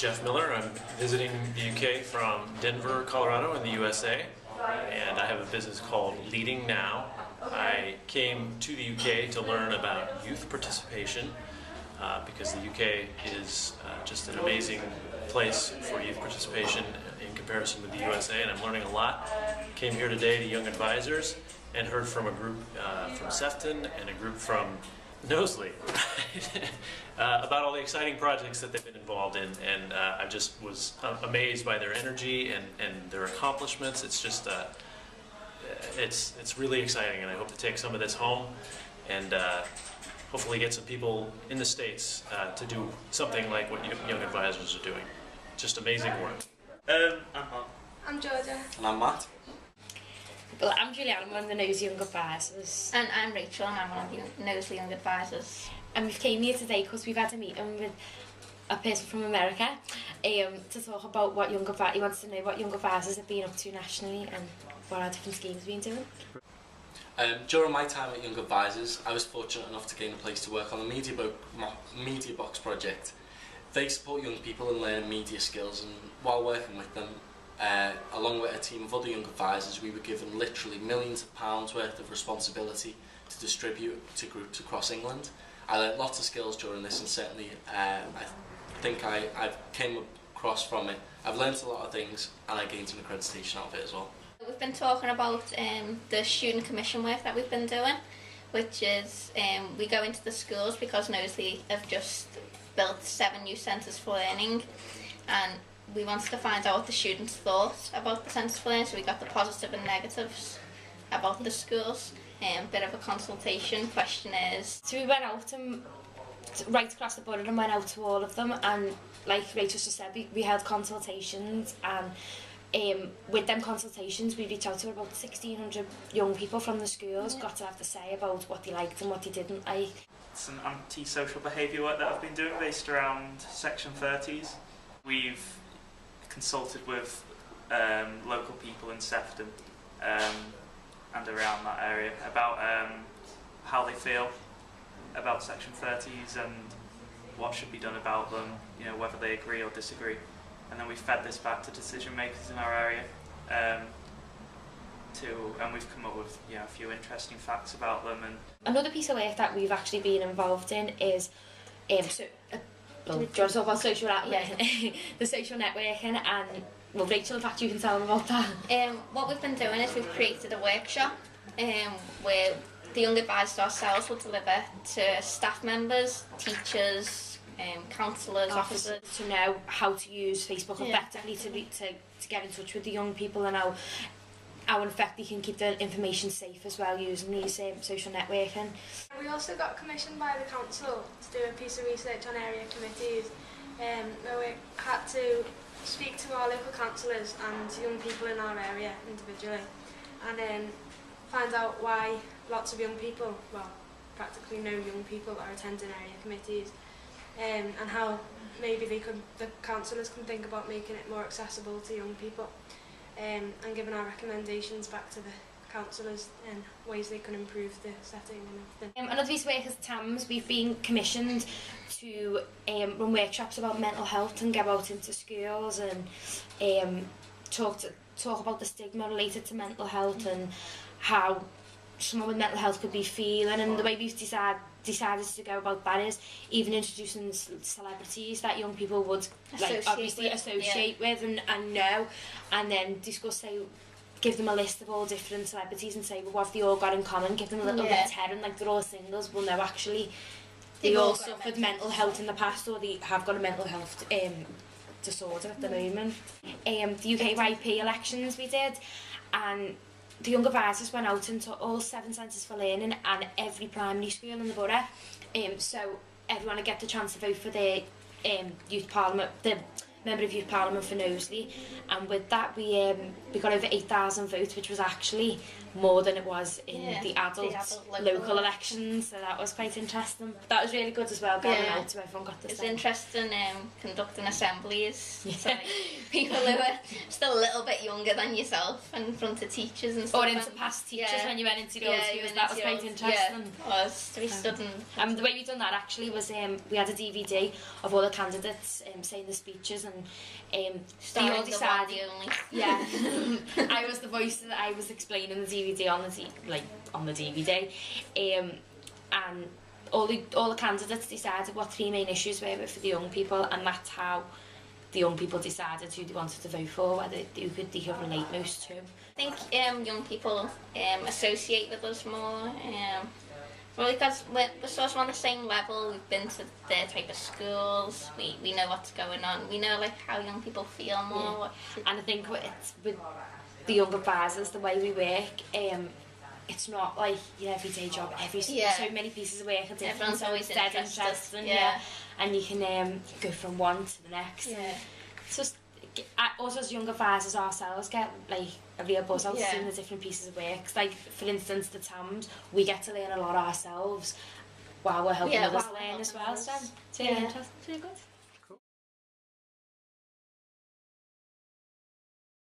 Jeff Miller. I'm visiting the UK from Denver, Colorado in the USA, and I have a business called Leading Now. I came to the UK to learn about youth participation because the UK is just an amazing place for youth participation in comparison with the USA, and I'm learning a lot. Came here today to Young Advisors and heard from a group from Sefton and a group from Knowsley about all the exciting projects that they've been involved in, and I just was amazed by their energy and their accomplishments. It's just it's really exciting, and I hope to take some of this home and hopefully get some people in the States to do something like what Young Advisors are doing. Just amazing work. I'm Mark. I'm Georgia. And I'm Matt. Well, I'm Julianne, I'm one of the Knowsley Young Advisors. And I'm Rachel, and I'm one of the Knowsley Young Advisors. And we've came here today because we've had a meeting with a person from America to talk about what he wants to know what Young Advisors have been up to nationally and what our different schemes have been doing. During my time at Young Advisors, I was fortunate enough to gain a place to work on the Media Box project. They support young people in learning media skills, and while working with them, along with a team of other Young Advisors, we were given literally millions of pounds worth of responsibility to distribute to groups across England. I learnt lots of skills during this, and certainly I think I've came across from it. I've learnt a lot of things, and I gained some accreditation out of it as well. We've been talking about the student commission work that we've been doing, which is we go into the schools because Knowsley have just built 7 new centres for learning, and we wanted to find out what the students thought about the centres for learning, so we got the positive and negatives about the schools. Bit of a consultation, questionnaires. So we went out and right across the border and went out to all of them, and like Rachel just said, we held consultations, and with them consultations we reached out to about 1,600 young people from the schools, got to have to say about what they liked and what they didn't like. Some anti-social behaviour work that I've been doing based around Section 30s. We've consulted with local people in Sefton and around that area about how they feel about Section 30s and what should be done about them, you know, whether they agree or disagree. And then we fed this back to decision makers in our area and we've come up with a few interesting facts about them. And another piece of work that we've actually been involved in is do you want to talk about social the social networking, and well, Rachel, in fact you can tell them about that. What we've been doing is we've created a workshop where the Young Advisors ourselves will deliver to staff members, teachers, counsellors, officers, to know how to use Facebook effectively to get in touch with the young people, and how in fact they can keep their information safe as well using these social networking. We also got commissioned by the council to do a piece of research on area committees, where we had to speak to our local councillors and young people in our area individually, and find out why lots of young people, well, practically no young people are attending area committees, and how maybe the councillors can think about making it more accessible to young people, and giving our recommendations back to the councillors and ways they can improve the setting and everything. Another piece of work as TAMS, we've been commissioned to run workshops about mental health and get out into schools and talk about the stigma related to mental health and how someone with mental health could be feeling, and the way we've decided to go about that is even introducing celebrities that young people would associate with and know, and then discuss, give them a list of all different celebrities and say, well, what have they all got in common, give them a little bit of terror, like they're all singles. Well, no, actually they all suffered mental health in the past, or they have got a mental health disorder at the moment. The UKYP elections we did, and the Young Advisors went out into all 7 centres for learning and every primary school in the borough, so everyone would get the chance to vote for their youth parliament, the member of youth parliament for Knowsley, and with that we got over 8,000 votes, which was actually more than it was in Yeah, the adult local local elections, so that was quite interesting. But that was really good as well, going Yeah. out so everyone got the It's same. interesting conducting assemblies to like, people who are still a little bit younger than yourself in front of teachers and stuff. Or into past teachers Yeah. when you went into the old you schools, went that was into quite your- interesting. Yeah, it was. We stood and The way we done that actually was we had a DVD of all the candidates saying the speeches, and they starring all the decided. body only. Yeah, I was the voice that I was explaining the DVD on the DVD, and all the candidates decided what 3 main issues were for the young people, and that's how the young people decided who they wanted to vote for, who could they could relate most to. I think young people associate with us more. Well, because we're sort of on the same level. We've been to their type of schools. We know what's going on. We know like how young people feel more. And I think with the young advisors, the way we work, it's not like your everyday job. So many pieces of work are different. Everyone's so always it's dead interested. interesting, Yeah. And you can go from one to the next. Yeah. It's just also as young advisors ourselves get like a real buzz out of Yeah. seeing the different pieces of work. 'Cause, like for instance, the TAMs, we get to learn a lot ourselves while we're helping others while we're learn as helping well. So others. it's really Yeah. interesting. It's really good.